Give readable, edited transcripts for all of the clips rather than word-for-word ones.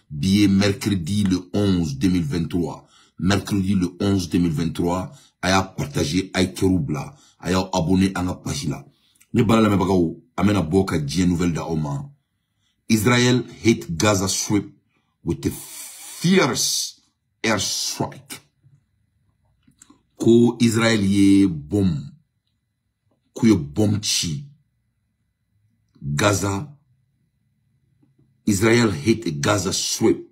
billet mercredi le 11 2023. Mercredi le 11 2023, aya partagé ay keroubla, aya abonné à la page là. Ne balala me bagaw, amena boka dien nouvelle da oma. Israel hit Gaza Strip with a fierce airstrike. Ko Israel ye bom. Ko yo bom chi. Gaza. Israel hit Gaza Strip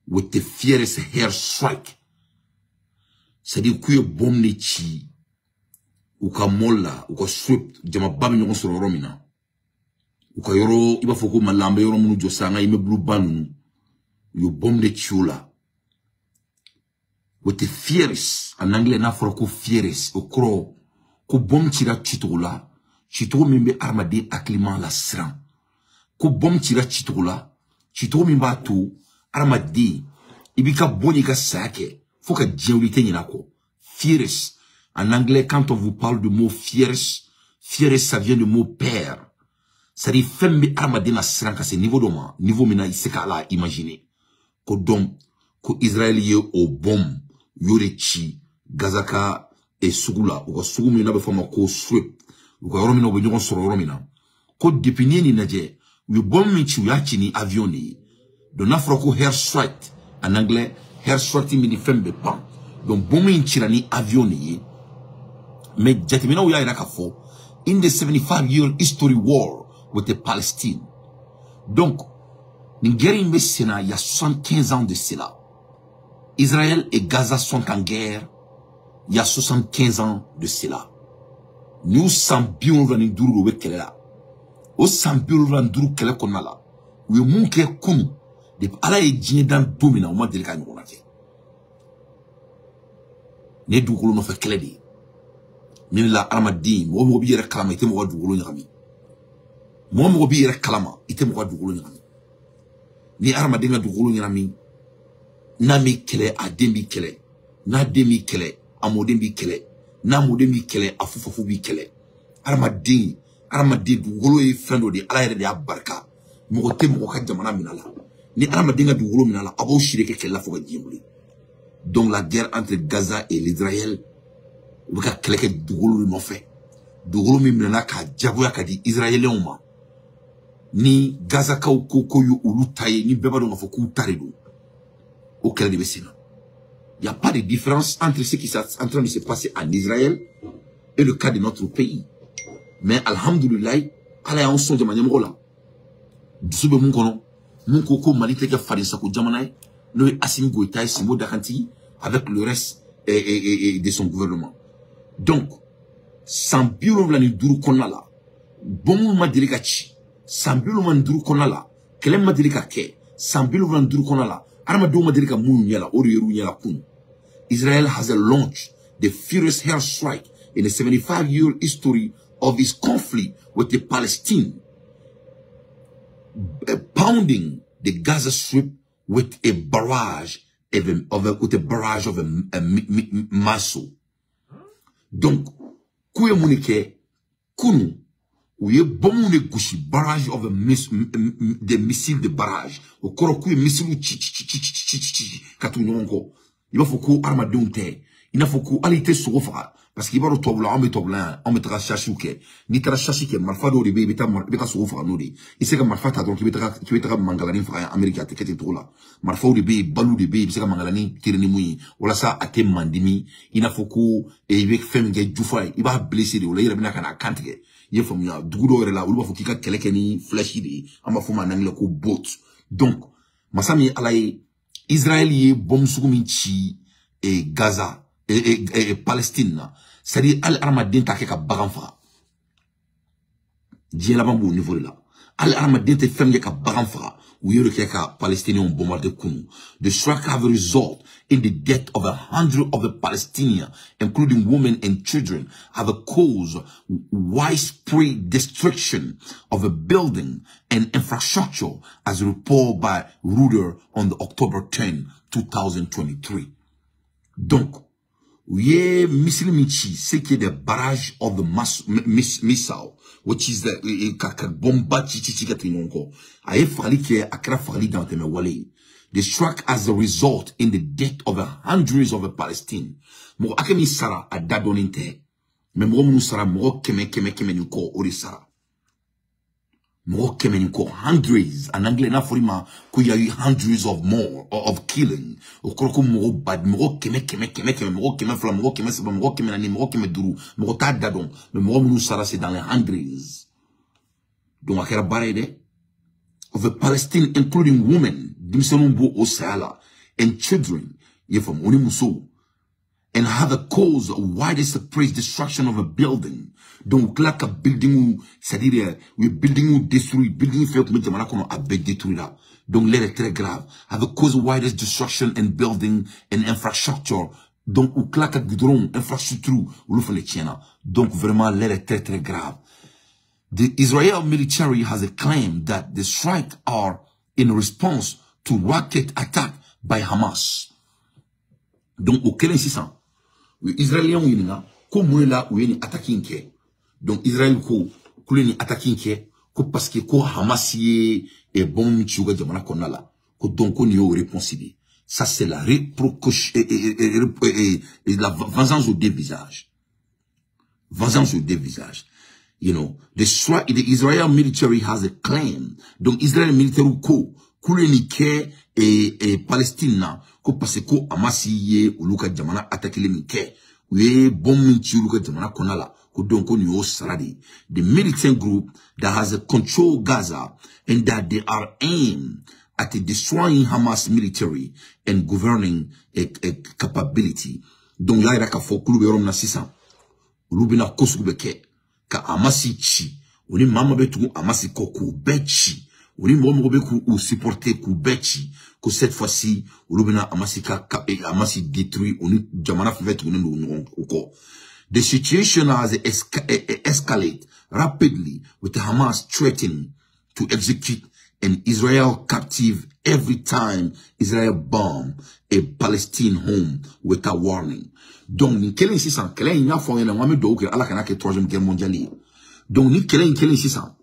with the fierce airstrike. C'est-à-dire que bom ne chi. Ou ka molla, ou ka strip, jama babi nyongo soro romina. Ou ka yoro, iba foko malambe yoro munu josanga, ime blue banu. Yo bom ne chiola. With the fierce, en anglais na foro fierce, o kro, ko bom tira chitola, chito mimbe armade akliman la sran. Ko bom tira chitola, chito mimba tu, armade, ibika boni ka sake, foka djenwite nyinako. Fierce. En anglais, quand on vous parle du mot fierce, fierce, ça vient du mot père. Ça dit, fembe armade na sran ka se niveau doma, niveau mina iseka la imaginer. Ko dom, ko Israël ye au bom, yore chi, gazaka e sugula, ou ko sugu mina be fama ko swip, ou ko yoromina obe nyogon soro yoromina. Ko depinye ni naje, yu bom mi chi uyachi ni avion ni. Don afro ko hair strike, en anglais, hair strike mini fembe pan. Don bom mi chi ni avion ni. Mais jatimina uya iraka fo, in the 75-year history war with the Palestine. Donc, Nigérie Messina, il y a 75 ans de cela. Israël et Gaza sont en guerre, il y a 75 ans de cela. Nous sambions le nduru we kelela. O sambions le nduru kele konala. We munke kunu. De ala e jine dan domina, o ma delika nyona ke. Ne dugulu no fe kele di. Min la armadi, mo bi yere kalama ite mo dugulu nyami. Mo bi yere kalama ite mo dugulu nyami. Ni armadi nga dugulu nyami. Na mi kele a dembi kele. Na demi kele a modembi kele. Na modembi kele a fufufu bi kele. Armadi dugulu e fendo de ala yere de abarka. Mo te mo ka jamana minala. Ni armadi nga dugulu minala abo shireke kele la foga jimuli. Donc la guerre entre Gaza et l'Israël, ou ka keleke dugulu no fait. Dugulu mi minana ka jagoya ka di Israélien ma. Ni Gaza ka ko yu ulu taye ni beba do ngafo ku taredo. Au cœur de Messina. Il n'y a pas de différence entre ce qui est en train de se passer en Israël et le cas de notre pays. Mais alhamdulillah, ala ya onso jamanya mkola. Dusube munkono, munkoko maliteke farisa ko jamanai, no Assimi Goïta et Simo Dakanti avec le reste de son gouvernement. Donc, sans bureau la ni duru konala, bon ma delikachi, sans bureau man duru konala, kelem ma delika ke, sans bureau la duru konala, arma do ma delika munu nyala, ori yeru nyala kun. Israel has launched the furious airstrike in the 75-year history of its conflict with the Palestine, pounding the Gaza Strip with a barrage of a missile. Donc, kouye mounike, kunu, ouye bomune gushi, barrage of the missile de barrage. Au koro kouye missile katou nyonko. Il va faut qu'on arme d'unté. Il n'a faut qu'on alite sofa. Parce qu'il va au tobla, on mettra chachouke. Ni tra chachouke, marfado de bébé, beta sofa, nodi. Il sait que marfata, donc, il va mangalani, frère, américain, t'es trop là. Marfao de bébé, balou de bébé, il sait que mangalani, tireni moui. Voilà ça, à te mandimi. Il n'a faut qu'on, et il va faire un gars djoufai. Il va blesser de, il va bien qu'à kantike. Il faut mieux, dougo là, ou il va faut qu'il y ait quelqu'un flashy de, on va faire un angle ko boat. Donc, masami alaye, Israël y est bon soukoumiti et Gaza et Palestine. C'est-à-dire, al-Armadin take ka baganfa. Dieu là-bas au niveau là. Al-Armadin te fait ka baganfa. Ou yere ka Palestiniens bombardé kunu. The strike have result in the death of 100 of the Palestinians, including women and children, have caused widespread destruction of a building and infrastructure, as reported by Reuters on October 10, 2023. Donc, We missile michi, c'est qui est the barrage of the missile, which is the bomba chichi katinonko. Aye fali ke akra fali dans teme wale. They struck as a result in the death of hundreds of Palestine. Mo akemi sara adadoninte. Me mo munu sara mo keme niko ori sara. Mo keme niko hundreds. En anglais na forima ko ya eu hundreds of more of killing. Okroko mo bad mo keme mo keme fla mo keme seba mo keme nani mo keme duru mo ta dadon. Me mo munu sara c'est dans les hundreds. Donc akera barede of the Palestine, including women, and children, and have a cause of widest praise destruction of a building. Donc là, que building, c'est-à-dire, we building détruit, building fait comme jamana comme abe détruit là. Donc l'air est très grave. Have a cause of widest destruction and building and infrastructure. Donc ou là, que goudron, infrastructure, ou le fait les tiens. Donc vraiment l'air est très très grave. The Israel military has a claim that the strikes are in response to rocket attack by Hamas. Donc, au Kélé 600, les Israéliens ont une comme là où ils attaquent qui. Donc, Israël ko ni attaquer ko parce que ko Hamas y est bon tu vois jamana qu'on a là. Ko donc on y est réponsible. Ça c'est la la vengeance au dévisage. Vengeance au dévisage. You know, the Israel military has a claim. Donc, Israel military kulenike et Palestine na, ko parce que Hamas y ou luka jamana attaque les mike. We bon minchi luka jamana konala. Ko donc on yo saradi. The militant group that has a control Gaza and that they are aimed at destroying Hamas military and governing a capability. Donc, là, il y a fo kulube rom na 600. Lubina kosubeke. Ka amasi chi oni mama betu amasi koko bechi oni momo beku ou supporter ku bechi que cette fois-ci ulubina amasi ka amasi détruit oni jamana fait oni no. The situation has escalated rapidly with Hamas threatening to execute an Israel captive every time Israel bomb a Palestine home without warning. Donc, ni kelen 600, kelen ina fon yana wame do ke ala kana ke 3e guerre mondiale. Donc, ni kelen 600.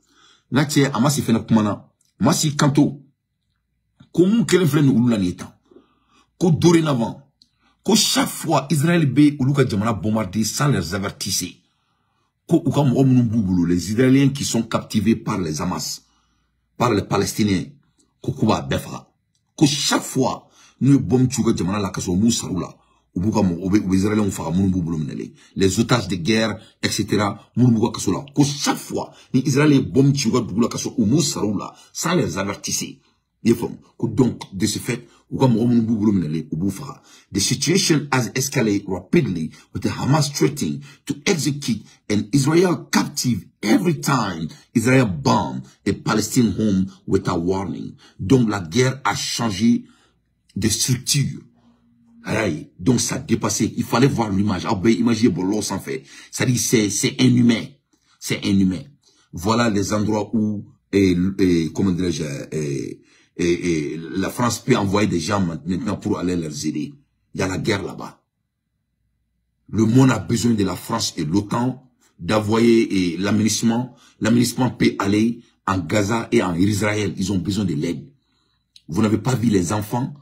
Na tie amasi fena kumana, masi kanto. Komu kelen flen ulula ni etan. Ko dorénavant, ko chaque fois Israël be uluka jamana bombardé sans les avertir. Ko uka mo mnumbubulo les Israéliens qui sont captivés par les Hamas, par les Palestiniens. Ko kuba befa. Ko chaque fois nous bomb tuga jamana la kaso musarula. Les otages de guerre, etc. Chaque fois, les Israéliens bombent sans les avertir. Donc, de ce fait, the situation has escalated rapidly with the Hamas threatening to execute an Israel captive every time Israel bombed a Palestinian home without warning. Donc, la guerre a changé de structure. Aïe, donc ça dépassait. Il fallait voir l'image. Ah ben, imaginez Bolo sans fait. Ça dit c'est inhumain. C'est inhumain. Voilà les endroits où comment dirais-je la France peut envoyer des gens maintenant pour aller les aider. Il y a la guerre là-bas. Le monde a besoin de la France et l'OTAN d'envoyer l'aménagement. L'aménagement peut aller en Gaza et en Israël. Ils ont besoin de l'aide. Vous n'avez pas vu les enfants.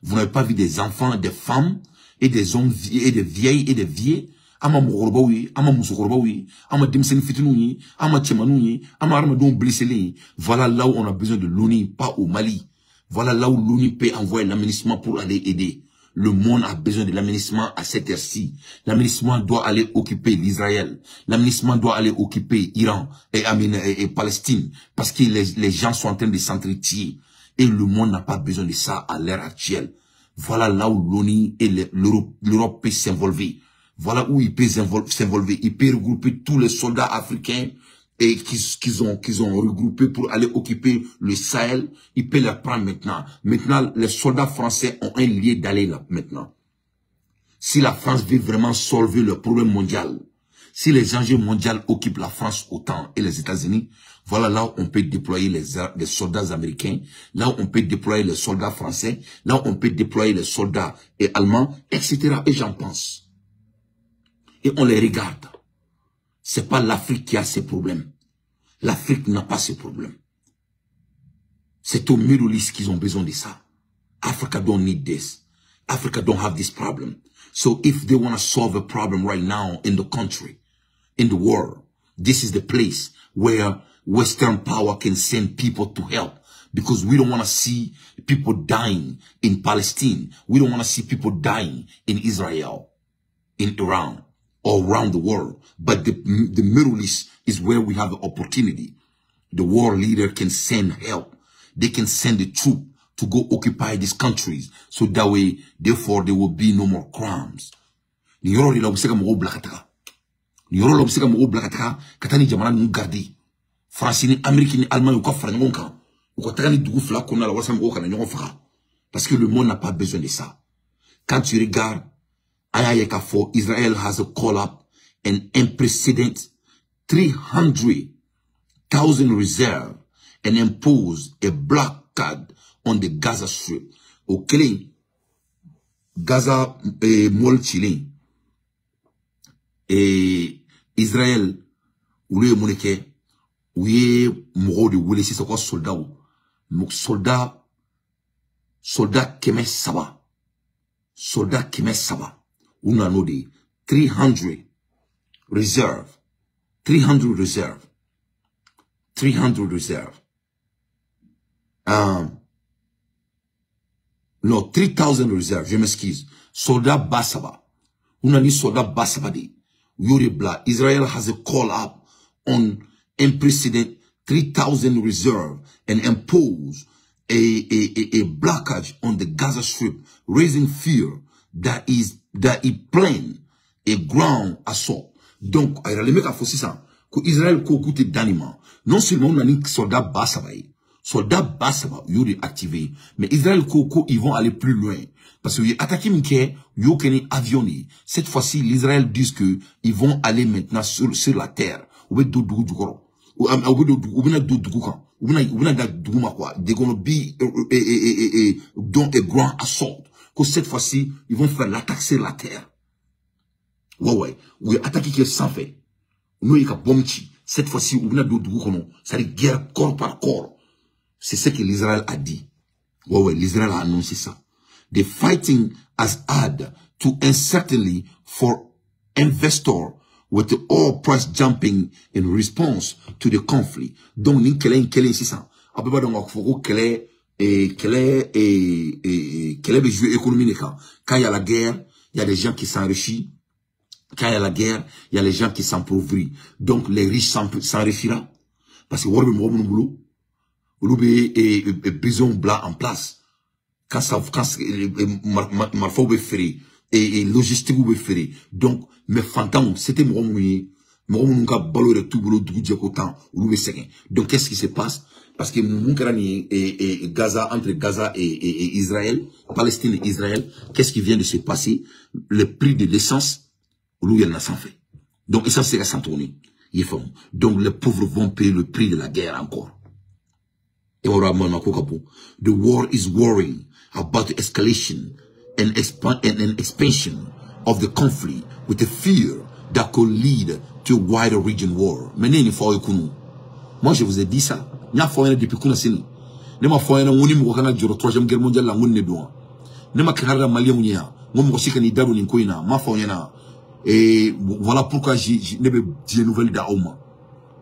Vous n'avez pas vu des enfants, des femmes, et des hommes, et des vieilles, et des vieux. Ama mourobaoui, ama moussoukorobaoui, ama dimsen fitinoui, ama tchemanoui, ama armadon blessé. Voilà là où on a besoin de l'ONU, pas au Mali. Voilà là où l'ONU peut envoyer l'aménagement pour aller aider. Le monde a besoin de l'aménagement à cette heure-ci. L'aménagement doit aller occuper l'Israël. L'aménagement doit aller occuper l'Iran et Palestine. Parce que les gens sont en train de s'entretuer. Et le monde n'a pas besoin de ça à l'heure actuelle. Voilà là où l'ONU et l'Europe peut s'involver. Voilà où il peut s'involver. Il peut regrouper tous les soldats africains et qu'ils ont regroupés pour aller occuper le Sahel. Il peut les prendre maintenant. Maintenant, les soldats français ont un lieu d'aller là maintenant. Si la France veut vraiment solver le problème mondial, si les enjeux mondiaux occupent la France autant et les États-Unis, voilà là où on peut déployer les soldats américains, là où on peut déployer les soldats français, là où on peut déployer les soldats allemands, etc. Et j'en pense. et on les regarde. C'est pas l'Afrique qui a ses problèmes. L'Afrique n'a pas ses problèmes. C'est au Middle East qu'ils ont besoin de ça. Africa don't need this. Africa don't have this problem. So if they want to solve a problem right now in the country, in the world, this is the place where Western power can send people to help. Because we don't want to see people dying in Palestine. We don't want to see people dying in Israel, in Iran, or around the world. But the Middle East is where we have the opportunity. The world leader can send help. They can send the troop to go occupy these countries. So that way, therefore, there will be no more crimes. Ni yoro la ubiseka mo blakataka. Ni yoro la ubiseka mo blakataka. Katani jamana nu gardi. France ni Amérique ni Allemagne ou quoi faire ngonka. Parce que le monde n'a pas besoin de ça. Quand tu regardes, Israel has a call up an unprecedented 300,000 reserve and impose a blockade on the Gaza Strip. Ok, Gaza mol chilin et Israel ou le moneke ou ye moro de wole si c'est quoi soldat ou soldat keme saba una no de 300 reserve no 3,000 reserve, je m'excuse, soldat basaba una ni soldat basaba de yori bla. Israel has a call up on unprecedented 3,000 reserve and impose a blockage on the Gaza Strip, raising fear that is planned a ground assault. Donc, les mecs a fait ça, que Israël coûte d'animaux. Non seulement on a un soldat basaba, ils ont activé, mais Israël ils vont aller plus loin. Parce que attaquer Mickey, ils ont avion. Cette fois-ci, l'Israël dit que ils vont aller maintenant sur la terre. They're gonna be dans un grand assault. Que cette fois-ci, ils vont faire l'attaque sur la terre. Ouais. Ou attaquer qui est sans fait. Nous, il y a bomchi. Cette fois-ci, c'est guerre corps par corps. C'est ce que l'Israël a dit. Ouais, l'Israël a annoncé ça. The fighting has added to uncertainty for investors with the oil price jumping in response to the conflict. Donc, ni kele c'est ça. Après, donc, faut que kele jeu économique. Quand il y a la guerre, il y a des gens qui s'enrichissent. Quand il y a la guerre, il y a les gens qui s'appauvrissent. Donc, les riches s'enrichiront. Parce que, besoin blanc en place. Quand marfo be ferré et logistique be ferré. Donc, mes fantômes, c'était mon ka balo de tout boulot du djekotan ou be seken. Donc, qu'est-ce qui se passe? Parce que mon karani et Gaza, entre Gaza et Israël, Palestine et Israël, qu'est-ce qui vient de se passer? Le prix de l'essence, où il y en a sans fait. Donc, essence c'est sans tourner. Donc, les pauvres vont payer le prix de la guerre encore. The war is worrying about the escalation and expansion of the conflict with a fear that could lead to a wider region war. Moi, je vous ai dit ça. Nya foyena depuis kuna sini. Nema foyena nguni mo kana joro 3e guerre mondiale la nguni doa. Nema kharra malien munya. Ngom ko sikani daru ni koina. Ma foyena. Et voilà pourquoi j'ai des nouvelles d'Aoma.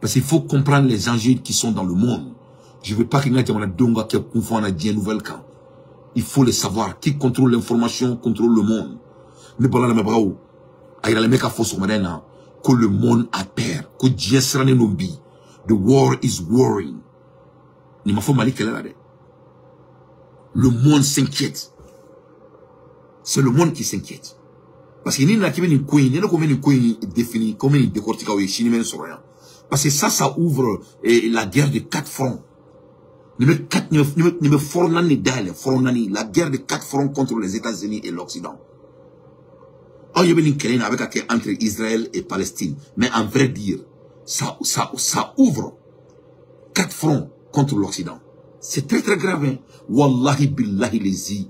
Parce qu'il faut comprendre les enjeux qui sont dans le monde. Je veux pas qu'il y ait un donga qui confond à des nouvelles camps. Il faut les savoir. Qui contrôle l'information, contrôle le monde. Mais voilà, mais bravo. Aïra les mecs à fausse madena. Que le monde a peur. Que Dieu sera nombi. The war is worrying. Ni ma faut mali qu'elle est. Le monde s'inquiète. C'est le monde qui s'inquiète. Parce qu'il n'y a pas une coin, il n'y a pas une coin définie, comme une décortique ou une chine sur rien. Parce que ça ouvre la guerre de 4 fronts. La guerre de 4 fronts contre les États-Unis et l'Occident. Oh, il y a une guerre entre Israël et Palestine. Mais en vrai dire, ça ouvre 4 fronts contre l'Occident. C'est très très grave. Hein? Wallahi billahi lezi.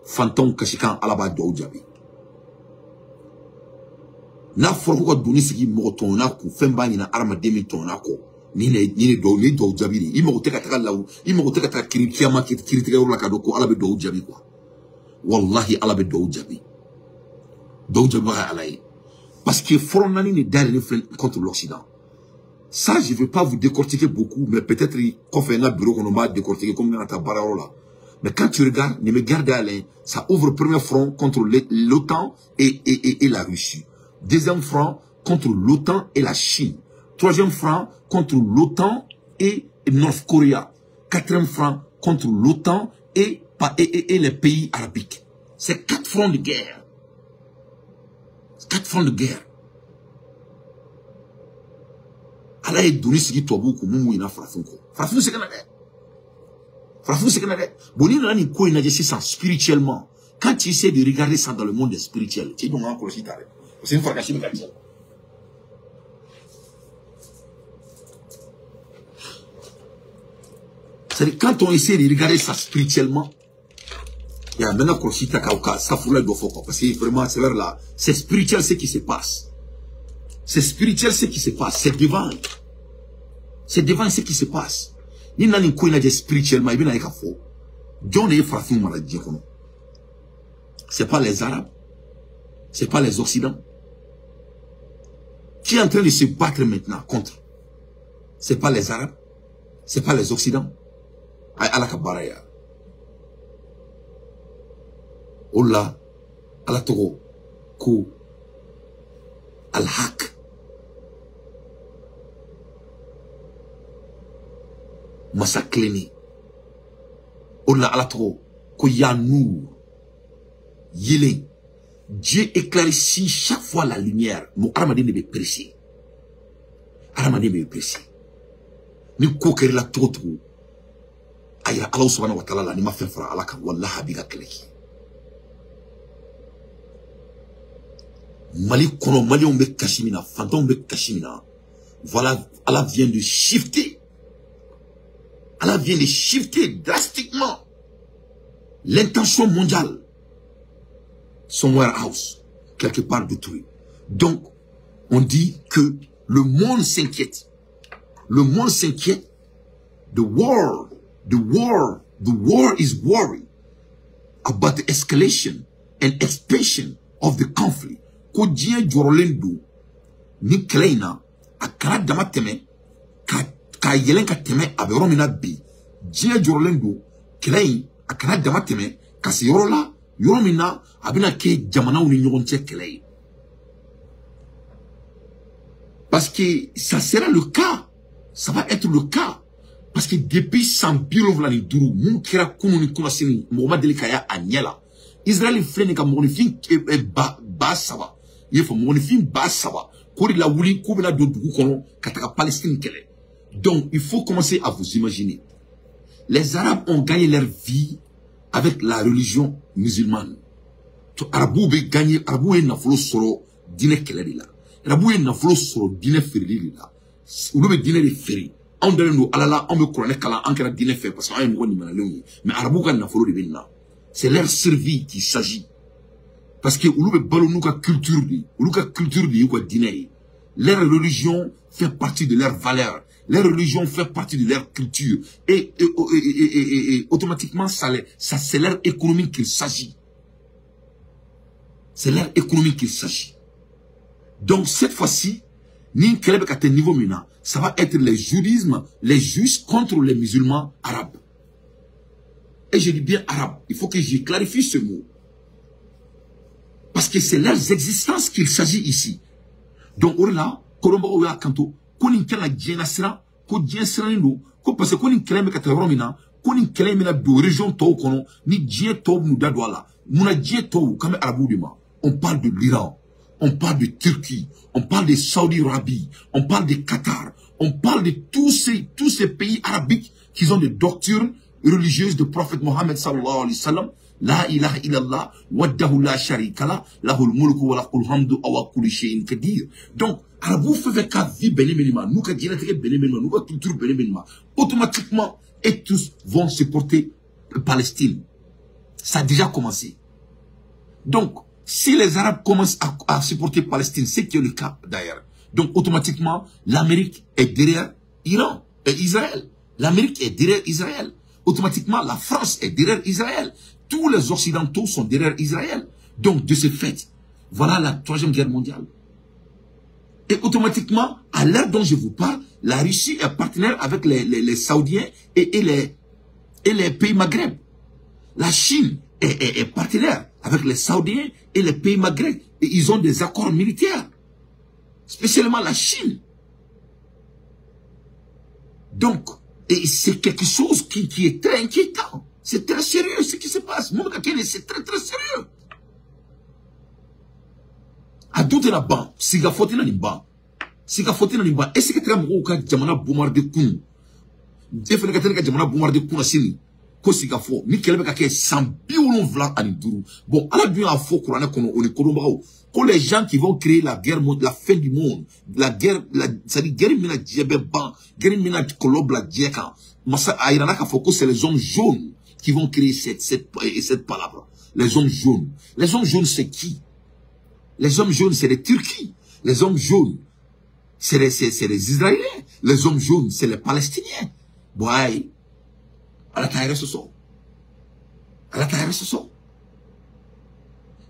Fantôme kashikan alaba doudjabi. n'a fɔra ko ka doni sigi mɔgɔ tɔnna ko fɛn b'a ɲina adamaden min tɔnna kɔ ni dɔw jaabi de i mago tɛ ka taga law i mago tɛ ka taga kiyama kiritigɛyɔrɔ la ka dɔn ko ala bɛ dɔw jaabi quoi wallahi ala bɛ dɔw jaabi baga ala ye parce que front naani de dayɛlɛlen filɛ contre l'Occident. Ça je vais pas vous décortiquer beaucoup mais peut-être kɔfɛ n ka bureau kɔnɔ n b'a décortiquer comme n ka taa baarayɔrɔ la. Mais quand tu regardes, ne me garde à l'ain, ça ouvre le premier front contre l'OTAN et la Russie. Deuxième front contre l'OTAN et la Chine. Troisième front contre l'OTAN et North Korea. Quatrième front contre l'OTAN et les pays arabiques. C'est 4 fronts de guerre. 4 fronts de guerre. Allah est donné ce qui toi beaucoup, mounou ina frafunko. Frafunko c'est canadien. Frafou, c'est que spirituellement, quand tu essaies de regarder ça dans le monde spirituel, tu es donc encore aussi tard. C'est une fracassion de c'est-à-dire, quand on essaie de regarder ça spirituellement, il y a maintenant qu'on cite à ça fout là de faux, parce que vraiment, c'est vers là, c'est spirituel ce qui se passe. C'est spirituel ce qui se passe, c'est devant. C'est devant ce qui se passe. Ni nani ko ina je spirituellement ibi na ikafo John est frappé par la diacono. C'est pas les Arabes, c'est pas les Occidentaux qui est en train de se battre maintenant contre. C'est pas les Arabes, c'est pas les Occidentaux. Ay ala ka baraya. Ola ala togo ko al haq. Massakleni. Ola alatro. Ko yanou. Yele. Dieu éclaircit chaque fois la lumière. Mon aramadi ne be pressé. Aramadi ne be pressé. Ni kokeri la trop. Aya Allah subhanahu wa ta'ala ni ma fait fra alaka wallahi biga keleki. Mali kono Mali on be kashimina, fantôme be kashimina. Voilà, Allah vient de shifter. Allah vient de shifter drastiquement l'intention mondiale. Son warehouse, quelque part détruit. Donc, on dit que le monde s'inquiète. Le monde s'inquiète. The world is worried about the escalation and expansion of the conflict. Ko diɲɛ jɔrɔlen don ni kɛlɛ in na a kana dama tɛmɛ ka yɛlɛn ka tɛmɛ a bɛ yɔrɔ min na bi diɲɛ jɔrɔlen don kɛlɛ in a kana dama tɛmɛ ka se yɔrɔ la yɔrɔ min na a bɛna kɛ jamanaw ni ɲɔgɔn cɛ kɛlɛ ye parce que ça sera le cas, ça va être le cas parce que depuis 175 mun kɛra kunu ni kunasini mɔgɔ ma deli ka y'a a ɲɛ la Israël filɛ nin ka mɔgɔninfin ba saba il faut mɔgɔninfin ba saba ko de la wuli ko bɛna don dugu kɔnɔ ka taga Palestine kɛlɛ. Donc il faut commencer à vous imaginer. Les Arabes ont gagné leur vie avec la religion musulmane. Arabou be gagné, Arabou est nafolo soro dîner kɛlɛ de la. Arabou est nafolo soro dîner ferili de la. Olu be dîner de feri. Anw dalen don Ala la, anw be kuranɛ kalan, an kɛra dîner fɛ parce que an ye mɔgɔ nimanalenw ye. Mais Arabou ka nafolo de bɛ na. C'est leur survie qu'il s'agit. Parce que olu be balo n'u ka culture de, olu ka culture de y'u ka dîner ye. Leur religion fait partie de leur valeur. Leur religion fait partie de leur culture. Et automatiquement, c'est leur économie qu'il s'agit. C'est leur économie qu'il s'agit. Donc, cette fois-ci, ni Kelebe à niveau maintenant, ça va être les judaïsmes, les juifs contre les musulmans arabes. Et je dis bien arabes. Il faut que je clarifie ce mot. Parce que c'est leurs existences qu'il s'agit ici. Donc, on là, Kolomba Oya Kanto, Konin Kela Djena Sira, Ko Djen Sirano, Ko parce que Konin Keleme Kataromina, Konin Kelemina de région Tokono, ni Djen Tob Moudadouala, Mouna Djen Tob, comme Araboudima. On parle de l'Iran, on parle de Turquie, on parle de Saudi Arabie, on parle de Qatar, on parle de tous ces pays arabiques qui ont des doctrines religieuses du prophète Mohammed sallallahu alayhi wa sallam. La ilaha illallah, waddahu la sharika la, lahul mulku wa lahul hamdu awa kulli shay'in kadir. Donc, Arabou fait qu'à vie bénémenima, nous qu'à dire bénémenima, nous qu'à culture bénémenima, automatiquement, et tous vont supporter Palestine. Ça a déjà commencé. Donc, Si les Arabes commencent à supporter Palestine, c'est qui est le cas d'ailleurs. Donc automatiquement, l'Amérique est derrière Iran et Israël. L'Amérique est derrière Israël. Automatiquement, la France est derrière Israël. Tous les Occidentaux sont derrière Israël. Donc de ce fait, voilà la 3e guerre mondiale. Et automatiquement, à l'heure dont je vous parle, la Russie est partenaire avec les Saoudiens et les pays Maghreb. La Chine est partenaire avec les Saoudiens et les pays Maghreb. Et ils ont des accords militaires. Spécialement la Chine. Donc, et c'est quelque chose qui est très inquiétant. C'est très sérieux ce qui se passe. C'est très très sérieux. A doute la ban, siga foti na nimba. Siga foti na nimba. Est-ce que tu as ka jamana bombarder kun? Defene ka tele ka jamana bombarder kun asini. Ko siga fo, ni kelebe ka ke 100 billions vlan ani duru. Bon, ala bien a fo Qur'an kono oni kolombago. Ko les gens qui vont créer la guerre, la fin du monde, la guerre, c'est-à-dire guerre mina djebe ban, guerre mina kolob la djeka. Masa ayrana ka fo ko c'est les hommes jaunes qui vont créer cette palabre. Les hommes jaunes. Les hommes jaunes c'est qui? Les hommes jaunes, c'est les Turcs. Les hommes jaunes, c'est les Israéliens. Les hommes jaunes, c'est les Palestiniens. Ouais. À la taille ce sont. À la taille ce sont.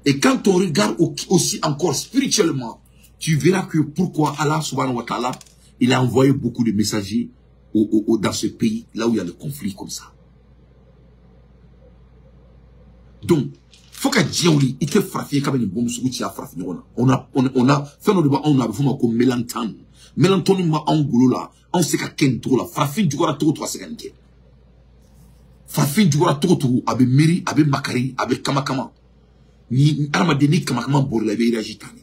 Et quand on regarde aussi encore spirituellement, tu verras que pourquoi Allah subhanahu wa ta'ala, il a envoyé beaucoup de messagers dans ce pays, là où il y a le conflit comme ça. Donc, faut que Diaouli, il te frappe comme une bombe sur qui a frappé. On a fait nos débats, on a fait comme Mélanton. Mélanton, ma angoulou là, on sait qu'à Kento là, frappe du gora tout 3 secondes. Frappe du gora tout, avec Miri, avec Makari, avec Kamakama. Ni Armadeni Kamakama Borleve Irajitani.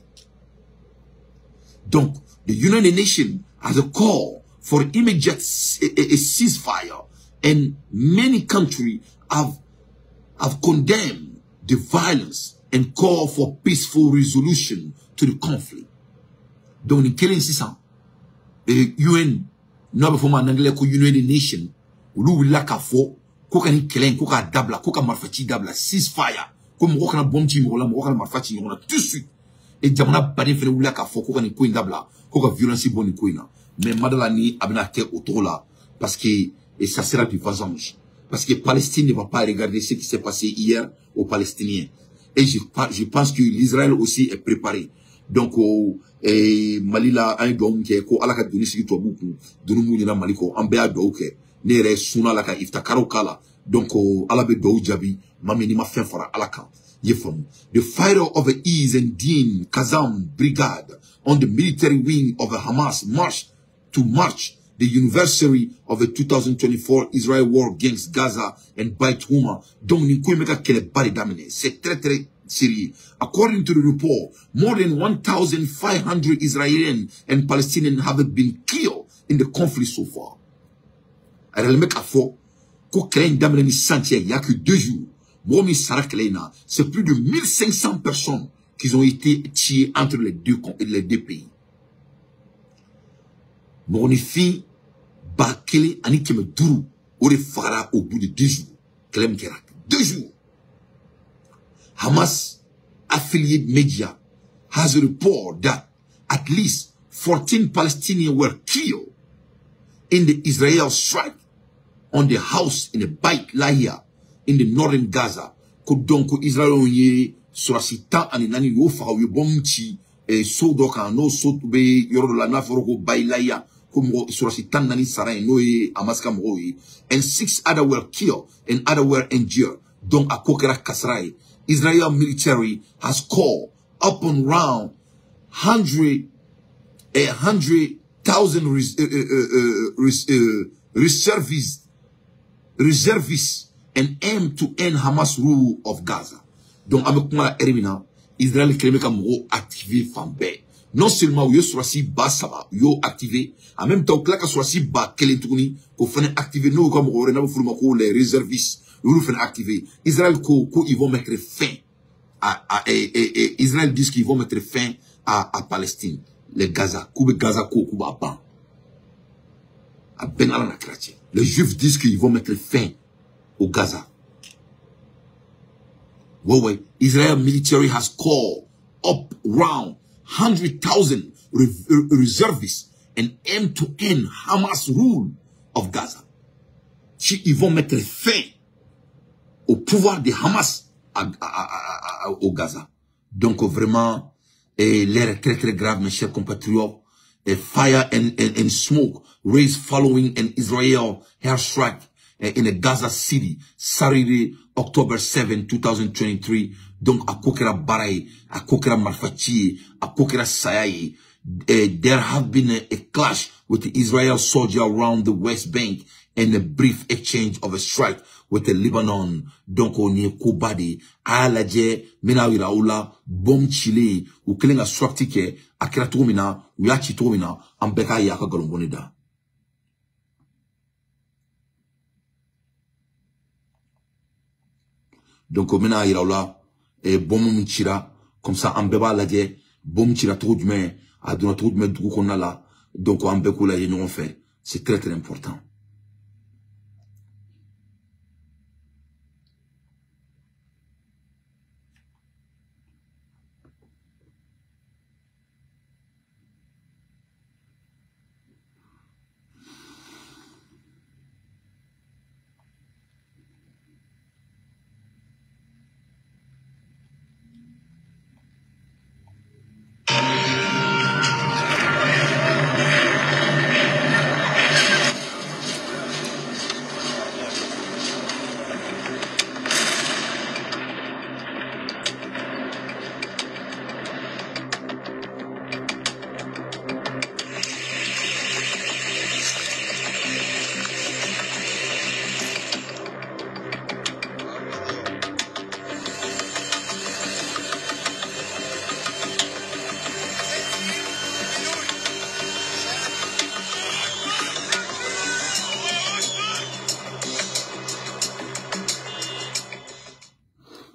Donc, the United Nations has a call for immediate a ceasefire, and many countries have condemned the violence and call for peaceful resolution to the conflict. Donc, ni kelen sisan, UN, no be foma nangle ko United Nations, ulu willa ka fo, ko ka ni kelen, ko ka dabla, ko ka marfati dabla, ceasefire, ko mo kana bomti mo la, mo kana marfati mo la, tout de suite. Et jamana bani fere willa ka fo, ko ka ni ko dabla, ko ka violence boni ko ina. Mais madala ni abina te autour là, parce que, et ça sera du vengeance. Parce que Palestine ne va pas regarder ce qui s'est passé hier aux Palestiniens. Et je pense que l'Israël aussi est préparé. Donc, Mali là, un dom qui est ko alaka doni sigi to buku, donu mu na Mali ko ambea do ke, ne re suna la ka iftakaro kala. Donc, alabe do jabi, mameni ma fin fara alaka. Yefam. The fighter of the East and Din Kazam Brigade on the military wing of the Hamas march the anniversary of the 2024 Israel war against Gaza and Beit Huma. Donc, c'est très très sérieux. According to the report, more than 1,500 Israelis and Palestinians have been killed in the conflict so far. Il n'y a que 2 jours. C'est plus de 1500 personnes qui ont été tuées entre les deux pays. Monifi Bakele Anikeme Duru aurait fara au bout de 2 jours. Klem Kerak. 2 jours. Hamas affiliate media has a report that at least 14 Palestinians were killed in the Israel strike on the house in the Beit Lahia in the northern Gaza. Donc Israël y sur sitan aninani yo fa yo bomti et so doka no so be yoro la naforo Beit Lahia. And 6 others were killed and others were injured. Donc, à Kokera Kasrai, Israel military has called upon around 100,000 reservists and aim to end Hamas rule of Gaza. Donc, avec moi, Israël a activé Fambe. Non seulement yo soit si bas ça va yo activé en même temps que la soit si bas qu'elle est tournée pour faire activer nous comme on a pour les réservistes nous faire activer Israël ils vont mettre fin à Israël dit qu'ils vont mettre fin à Palestine les Gaza Kuba ban à Ben Ala chrétien les Juifs disent qu'ils vont mettre fin au Gaza Well, Israel military has called up around 100,000 reservists and aim to end Hamas rule of Gaza. Ils vont mettre fin au pouvoir de Hamas au Gaza. Donc vraiment, l'air est très très grave, mes chers compatriotes. Fire and smoke raised following an Israel airstrike in a Gaza city, Saturday, October 7, 2023. Donc, à Kokera Baraye, à Kokera Marfachi, à Kokera Sayaye, there have been a clash with the Israel soldier around the West Bank and a brief exchange of a strike with the Lebanon. Donc, on y est Koubadi, Alaje, Menawira Oula, Bom Chile, ou Kelinga Swaptike, Akira Tomina, Uyachi Tomina, Ambeka Yaka Golombonida. Donc, maintenant, il y a là, bon mouchira, comme ça, en bébé la dit, bon mouchira trop de main, à donner trop de main du coup qu'on a là. Donc, en bébé là, nous on fait. C'est très, très important.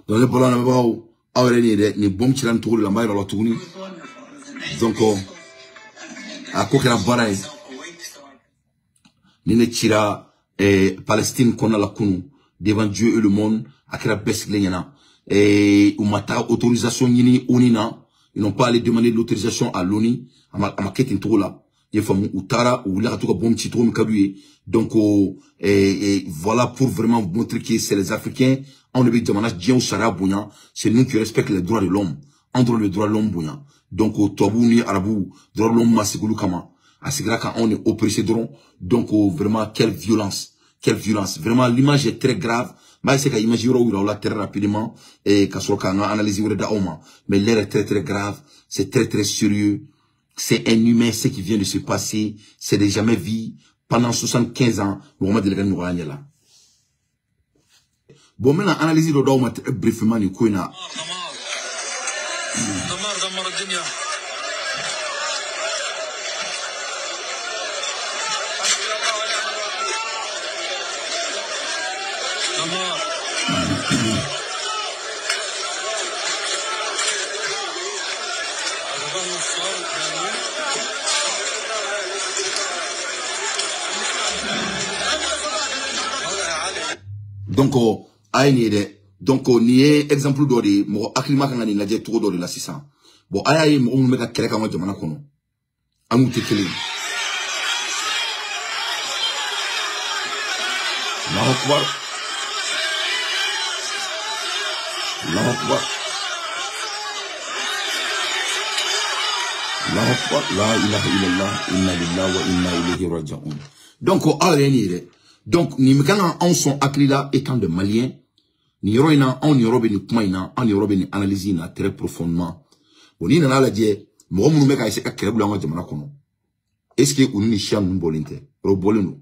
Dans le ballon, on va ni bon tiran tour la maille la tourni. Donc, à Kokera Baraye, ni ne tira Palestine qu'on a la kunu devant Dieu et le monde, à Kera Besglenyana. Et ou mata autorisation yini onina, ils n'ont pas allé demander l'autorisation à l'ONU, à ma quête tour là. Il faut ou tara ou là tout bon petit tour m'kabuye. Donc, voilà pour vraiment montrer que c'est les Africains. On est c'est nous qui respectons les droits de l'homme. On doit les droits de l'homme. Donc, au Tobouni, Arabou, droits de l'homme, Massigulu Kama. À Sigra, quand on est oppressé, donc, vraiment, quelle violence. Quelle violence. Vraiment, l'image est très grave. Mais c'est qu'à imaginer, là, très rapidement, et qu'à soit qu'on a analysé, mais l'air est très, très grave. C'est très, très sérieux. C'est inhumain, ce qui vient de se passer. C'est des jamais vu. Pendant 75 ans, Mohamed Delgado Nouranya là. Bon, maintenant, analyser le document brièvement, nous connaissons. دمر الدنيا. Donc, donc, ni exemple d'ori, mo aklima kanga ni naje tout d'ori la 600. Bon, ayaye mo meka kere kama jamana kono. Amu tekele. Allahu Akbar. Allahu Akbar. Allahu Akbar. La ilaha illallah, inna lillahi wa inna ilayhi raji'un. Donc, donc, ni mekanga on son aklila étant de Maliens. Ni yoroina, on yorobe ni kumaina, on yorobe ni analyse na très profondément. Bon, ni nana la die, mo munu meka ese ka kerebula nga jamana kono. Est-ce que unu ni chia nous bolente? Robolenu.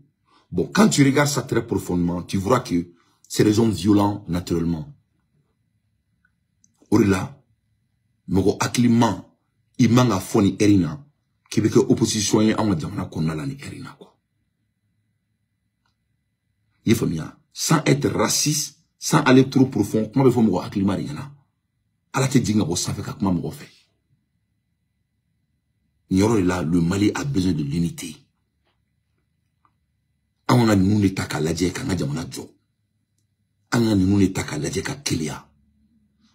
Bon, quand tu regardes ça très profondément, tu verras que c'est des hommes violents naturellement. Orila, mogo akliman, imanga foni erina, qui veut que opposition ait en jamana kono la ni erina quoi. Yefamia, sans être raciste, sans aller trop profond, comment il faut me acclimer rien. Allah te dit que ça fait comment me fait. Là, le Mali a besoin de l'unité. On a nous n'état qu'à la dièque, on a dit on a jo. On a nous n'état qu'à la dièque à Kélia.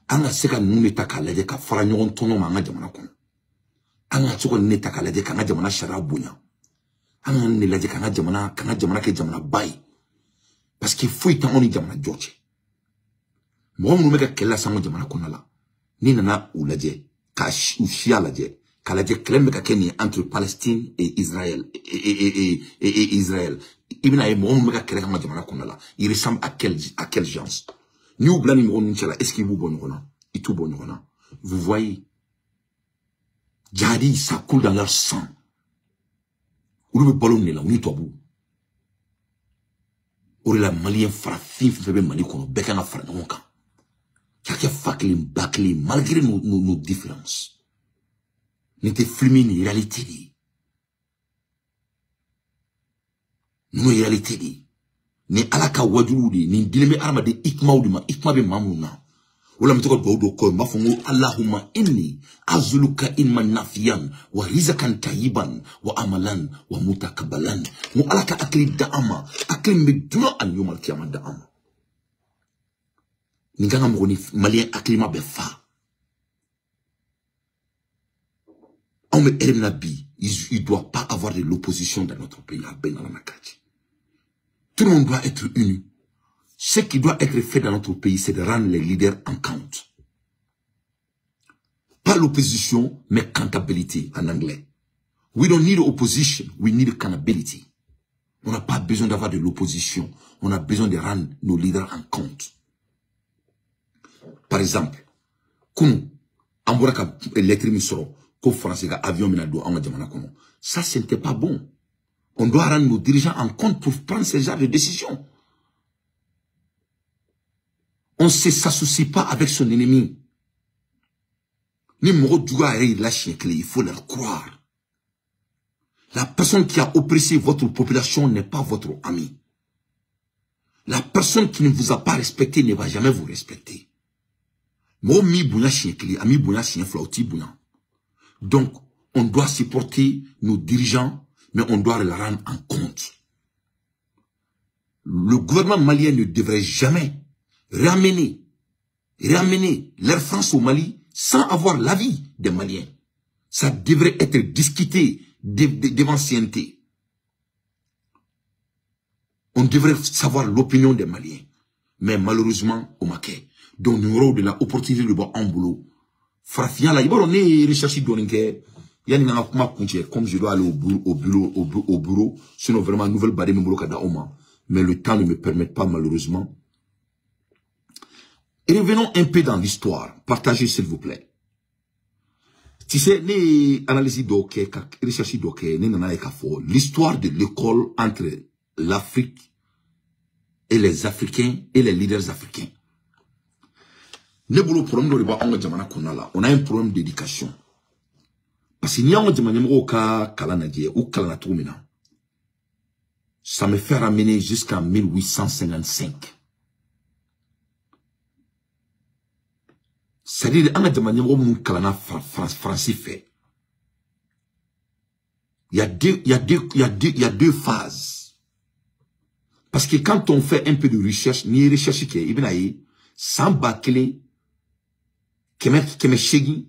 anga seka nune takalaje ka fara nyogon tono ma nga jamana kono anga soko ne takalaje ka nga jamana shara bunya anga ne laje ka nga jamana ke jamana bay parce que faut y on jamana joche mo mu meka kella sango jamana kono la ni nana ulaje ka ushia laje kalaje klemme ka keni entre Palestine et Israël et Israël ibina e mo meka kella ka jamana kono la il ressemble à quel genre ni ou blani mo nchala est-ce qu'il vous bon et tout bon vous voyez jadi ça coule dans leur sang ou le ballon là on y tobu ou la malien farafin febe mali kono beka na fara nonka kaka fakli bakli malgré nos différences n'était flumé ni réalité nos réalité ni alaka wajudi ni dileme arma de ikma be mamuna wala mtoko do ko mafungu allahumma inni azuluka ilman nafiyan wa rizqan tayyiban wa amalan wa mutakabbalan mu alaka akli da'ama akli meduna an yumal kiyama da'ama ni nganga mo ni malien akli ma be fa on me ernabi il doit pas avoir de l'opposition dans notre pays à Benalamakati. Tout le monde doit être uni. Ce qui doit être fait dans notre pays, c'est de rendre les leaders en compte. Pas l'opposition, mais accountability en anglais. We don't need opposition, we need accountability. On n'a pas besoin d'avoir de l'opposition. On a besoin de rendre nos leaders en compte. Par exemple, comme Amboraka lettre misoro, ko français avion minado en jamana kono. Ça, ce n'était pas bon. On doit rendre nos dirigeants en compte pour prendre ce genre de décision. On ne s'associe pas avec son ennemi. Ni moro djouga la chien clé, il faut leur croire. La personne qui a oppressé votre population n'est pas votre ami. La personne qui ne vous a pas respecté ne va jamais vous respecter. Mo mi bouya chien clé, ami bouya chien flauti bouya. Donc, on doit supporter nos dirigeants, mais on doit les rendre en compte. Le gouvernement malien ne devrait jamais ramener l'Air France au Mali sans avoir l'avis des Maliens. Ça devrait être discuté devant CNT. On devrait savoir l'opinion des Maliens. Mais malheureusement, au Maquet, donc nous avons de l'opportunité de voir un boulot. Frafia là, il va donner recherche d'oninke. Comme je dois aller au bureau, sinon vraiment nouvelle barre me bloque à Oma. Mais le temps ne me permet pas malheureusement. Et revenons un peu dans l'histoire. Partagez s'il vous plaît. Tu sais, les analyses d'oké, recherches d'oké, l'histoire de l'école entre l'Afrique et les Africains et les leaders africains. On a un problème d'éducation. Parce que ça me fait ramener jusqu'en 1855. C'est-à-dire, il y a deux phases. Parce que quand on fait un peu de recherche, ni recherche qui est, sans bâcler, keme shegi,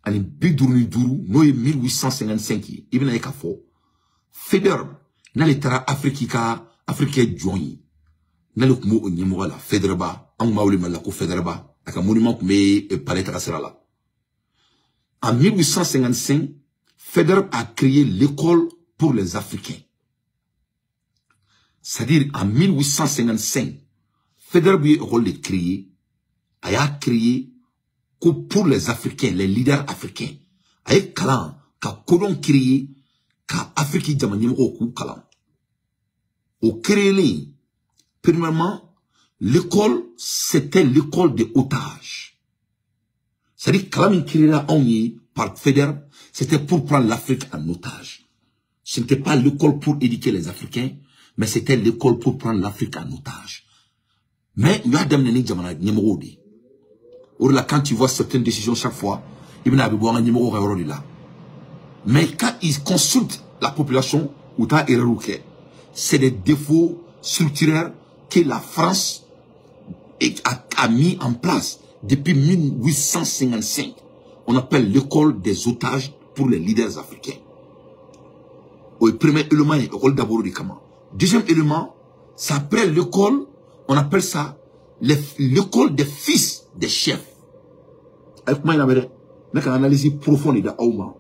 ani biduruni duru, no 1855, ibina yeka fo. Feder, na letara Afrika joini. Na le kumo onyemo la Federba, ang mauli malako Federba. Un monument qui en 1855, Feder a créé l'école pour les Africains. C'est-à-dire, en 1855, Feder a créé pour les Africains, les leaders africains. A créé kalan, ka kolon créé, ka Afrique jamanyem roku kalan. Au créé, premièrement, l'école, c'était l'école des otages. C'est-à-dire que par Feder, c'était pour prendre l'Afrique en otage. Ce n'était pas l'école pour éduquer les Africains, mais c'était l'école pour prendre l'Afrique en otage. Mais il y a des numéros. Quand tu vois certaines décisions chaque fois, il y a des numéros. Mais quand ils consultent la population, c'est des défauts structurels que la France a mis en place depuis 1855, on appelle l'école des otages pour les leaders africains. Le premier élément est l'école d'abord du Kama. Deuxième élément, c'est après l'école, on appelle ça l'école des fils des chefs. Avec moi, il y a une analyse profonde de Auma.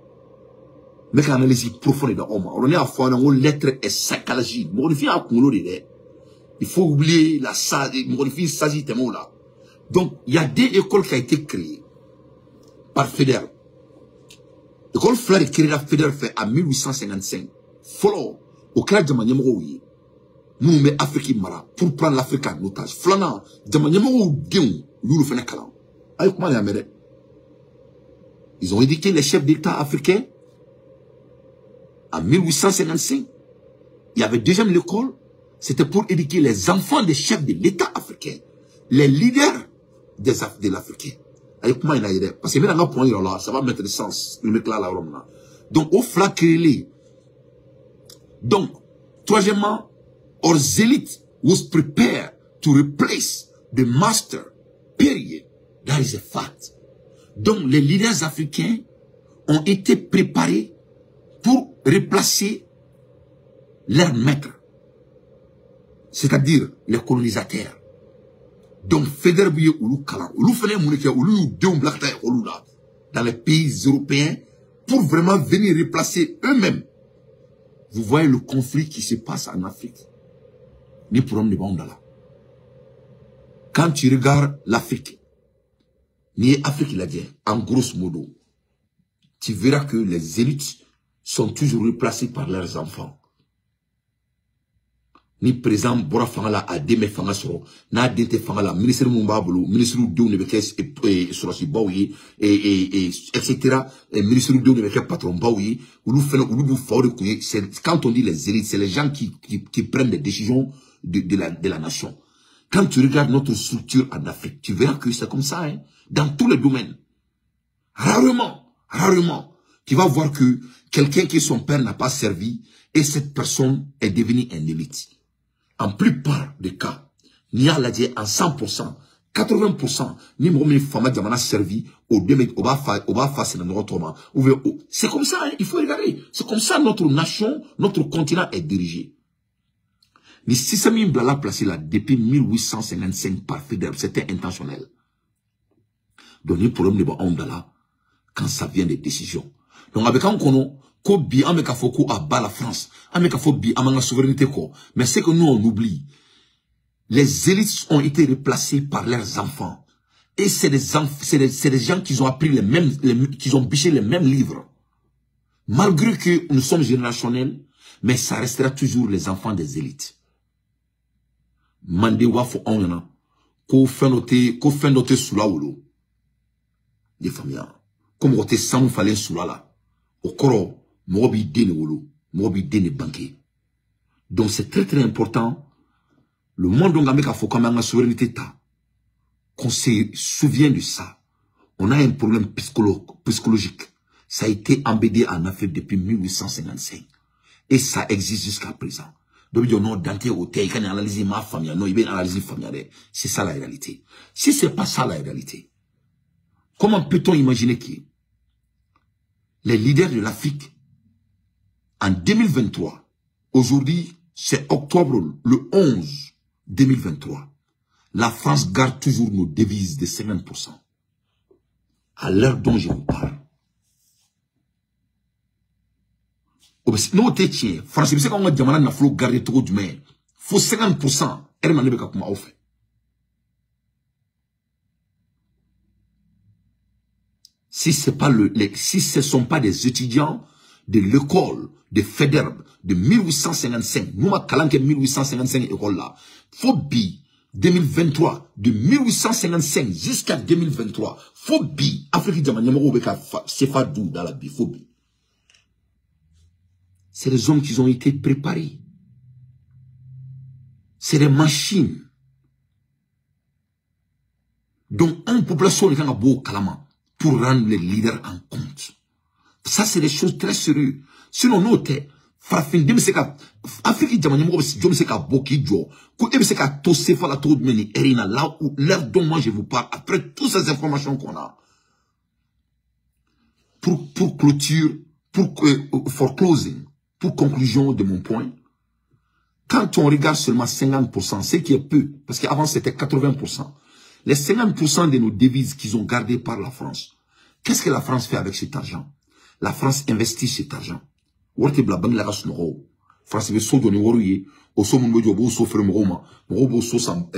Mais une analyse profonde de Auma. On est à fond dans une lettre et psychologie. Il faut oublier la sage, là. Donc, il y a des écoles qui ont été créées par Feder. L'école Flair est créée la Feder fait en 1855. Follow, au clair de Maniamoroui, nous mettons Afrique Mara pour prendre l'Afrique en otage. Flana, de Maniamoroui, nous le faisons calant. Aïe, comment les Américains? Ils ont éduqué les chefs d'État africains en 1855. Il y avait deuxième l'école, c'était pour éduquer les enfants des chefs de l'État africain, les leaders de l'Africain. Aïe, comment il a aidé? Parce que maintenant, point là, ça va mettre le sens, le mec là, là. Donc, au flac créé. Donc, troisièmement, our elite was prepared to replace the master, period. That is a fact. Donc, les leaders africains ont été préparés pour remplacer leurs maîtres, c'est-à-dire les colonisateurs. Donc, Federbuye Oulu Kalan, Oulu Fene Mounike, Oulu Deum Blakta Oulu là, dans les pays européens, pour vraiment venir remplacer eux-mêmes. Vous voyez le conflit qui se passe en Afrique. Ni pour homme de Bandala. Quand tu regardes l'Afrique, ni Afrique l'a dit, en grosso modo, tu verras que les élites sont toujours replacées par leurs enfants. Ni présent Bora Fangala a Deme Fangasoro, na Dente Fangala, ministre Mumbabulu, ministre de Nebekes et Sorosi Baoui, etc. Ministre de Nebekes patron Baoui, ou nous faisons, ou nous faisons, quand on dit les élites, c'est les gens qui prennent des décisions de la nation. Quand tu regardes notre structure en Afrique, tu verras que c'est comme ça, hein, dans tous les domaines. Rarement, tu vas voir que quelqu'un qui son père n'a pas servi et cette personne est devenue un élite. En plupart des cas, ni à la dire en 100%, 80%, ni mon femme a servi au demi, au bas face de notre homme. C'est comme ça, hein, il faut regarder. C'est comme ça notre nation, notre continent est dirigé. Ni si ça m'a blala placé là depuis 1855 par Feder, c'était intentionnel. Donc, ni problème de Ondala quand ça vient des décisions. Donc, avec un kono, ko bi ameka foko à bas la France, ameka foko bi amanga souveraineté ko. Mais c'est que nous on oublie. Les élites ont été replacées par leurs enfants. Et c'est des gens qui ont appris qui ont biché les mêmes livres. Malgré que nous sommes générationnels, mais ça restera toujours les enfants des élites. Mande wafo ongana, ko fenote soula wolo. Des familles. Comme on te sans fallait soula là. Au corps, Mobi dene wolo, Mobi dene banqué. Donc c'est très très important. Le monde dont on a faut quand même la souveraineté ta. Qu'on se souvient de ça. On a un problème psychologique. Ça a été embêté en Afrique depuis 1855. Et ça existe jusqu'à présent. Donc, il y a un dante au thé, il y a analyser ma famille, non, il y a analyser famille. C'est ça la réalité. Si c'est pas ça la réalité, comment peut-on imaginer que les leaders de l'Afrique, en 2023, aujourd'hui, c'est octobre, le 11, 2023, la France garde toujours nos devises de 50%. À l'heure dont je vous parle. Non, t'es tien. France, c'est qu'on a dit, on a faut garder trop du maire. Faut 50%. Elle m'a dit, comment on fait. Si c'est pas si ce sont pas des étudiants de l'école de Federbe de 1855, nous ma calanque 1855 école là, faut bi 2023 de 1855 jusqu'à 2023, faut bi Afrique de manière c'est pas d'où dans la biphobie. C'est les hommes qui ont été préparés. C'est des machines. Donc, une population qui a beau calama pour rendre les leaders en compte. Ça, c'est des choses très sérieuses. Sinon, nous, farafin de se ka Afrique jamana mo je se ka boki jo ko e se ka to se fa la to de meni erina là où l'heure dont moi je vous parle après toutes ces informations qu'on a pour clôture for closing pour conclusion de mon point. Quand on regarde seulement 50%, ce qui est peu, parce qu'avant c'était 80%, les 50% de nos devises qu'ils ont gardées par la France, qu'est-ce que la France fait avec cet argent? La France investit cet argent. France veut sauver nos warriors, au sommet de Dieu, au souffre Roma, au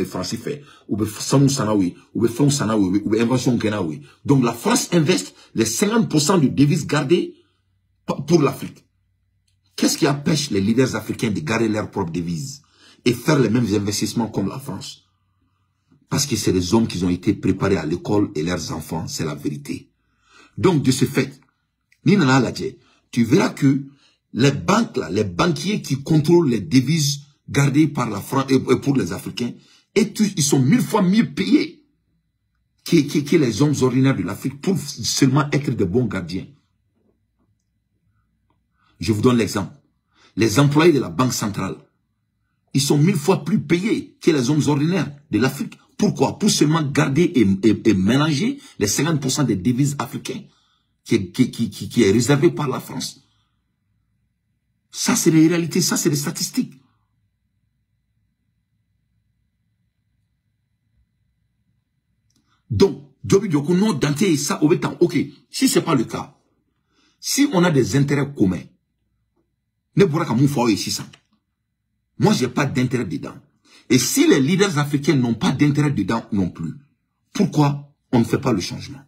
France fait, ou be Samu Sanawi, ou be Fon Sanawi, ou be invention Kenawi. Donc la France investe les 50% de devises gardées pour l'Afrique. Qu'est-ce qui empêche les leaders africains de garder leurs propres devises et faire les mêmes investissements comme la France? Parce que c'est des hommes qui ont été préparés à l'école et leurs enfants, c'est la vérité. Donc, de ce fait, tu verras que les banques là, les banquiers qui contrôlent les devises gardées par la France et pour les Africains, ils sont 1000 fois mieux payés que les hommes ordinaires de l'Afrique pour seulement être de bons gardiens. Je vous donne l'exemple. Les employés de la Banque centrale, ils sont 1000 fois plus payés que les hommes ordinaires de l'Afrique. Pourquoi? Pour seulement garder et mélanger les 50% des devises africaines qui est réservé par la France. Ça, c'est les réalités, ça, c'est les statistiques. Donc, Jobi Diokou, non, Dante et ça, au temps. Ok, si ce n'est pas le cas, si on a des intérêts communs, ne pourra qu'à mon foyer ici ça. Moi, je n'ai pas d'intérêt dedans. Et si les leaders africains n'ont pas d'intérêt dedans non plus, pourquoi on ne fait pas le changement?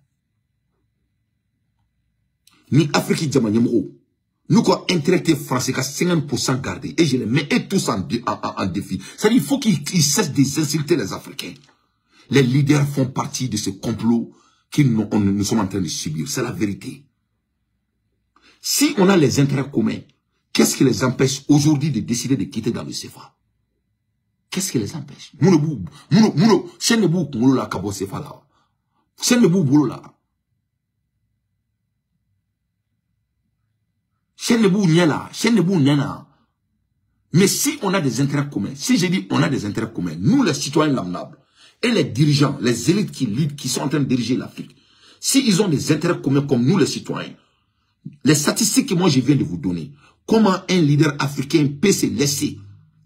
Ni Afrique Djamanyamro, nous quoi intérêt français qu'à 50% gardés, et je les mets tous en défi. C'est-à-dire qu'il faut qu'ils cessent d'insulter les Africains. Les leaders font partie de ce complot que nous sommes en train de subir. C'est la vérité. Si on a les intérêts communs, qu'est-ce qui les empêche aujourd'hui de décider de quitter dans le CFA? Qu'est-ce qui les empêche? Mais si on a des intérêts communs, si je dis on a des intérêts communs, nous les citoyens lambda et les dirigeants, les élites qui sont en train de diriger l'Afrique, s'ils ont des intérêts communs comme nous les citoyens, les statistiques que moi je viens de vous donner, comment un leader africain peut se laisser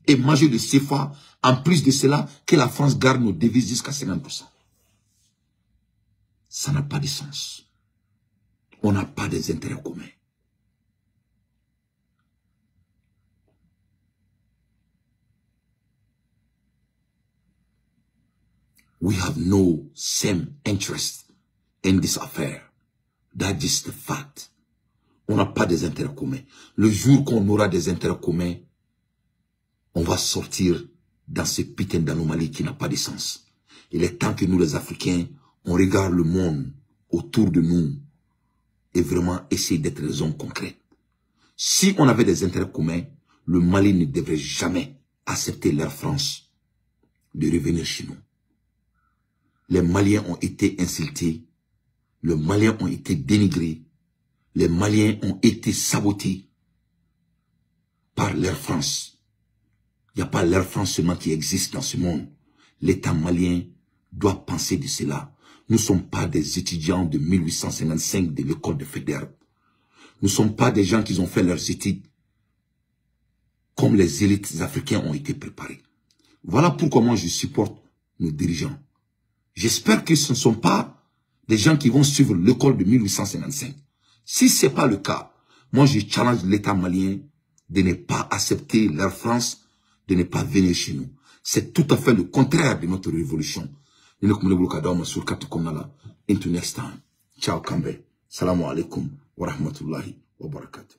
et manger le CFA, en plus de cela, que la France garde nos devises jusqu'à 50%. Ça n'a pas de sens. On n'a pas des intérêts communs. We have no same interest in this affair. That is the fact. On n'a pas des intérêts communs. Le jour qu'on aura des intérêts communs, on va sortir dans ce putain d'anomalie qui n'a pas de sens. Il est temps que nous, les Africains, on regarde le monde autour de nous et vraiment essayer d'être des hommes concrets. Si on avait des intérêts communs, le Mali ne devrait jamais accepter l'Air France de revenir chez nous. Les Maliens ont été insultés, les Maliens ont été dénigrés, les Maliens ont été sabotés par l'Air France. Il n'y a pas l'Air France seulement qui existe dans ce monde. L'État malien doit penser de cela. Nous ne sommes pas des étudiants de 1855 de l'école de Faidherbe. Nous ne sommes pas des gens qui ont fait leurs études comme les élites africaines ont été préparées. Voilà pourquoi moi je supporte nos dirigeants. J'espère que ce ne sont pas des gens qui vont suivre l'école de 1855. Si ce n'est pas le cas, moi je challenge l'État malien de ne pas accepter l'Air France, de ne pas venir chez nous. C'est tout à fait le contraire de notre révolution. Until next time. Ciao Kambe. Salamu alaikum wa rahmatullahi wa barakatuh.